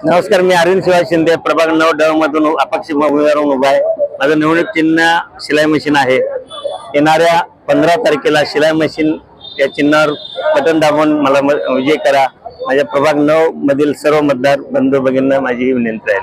नमस्कार, मी अरविंद शिवाय शिंदे, प्रभाग 9 ड मधून अपक्ष उमेदवार उभा आहे. माझं निवडणूक चिन्ह शिलाई मशीन आहे. येणाऱ्या 15 तारखेला शिलाई मशीन या चिन्हावर बटन दाबून मला विजय करा. माझ्या प्रभाग 9 मधील सर्व मतदार बंधू भगिनींना माझी विनंती आहे.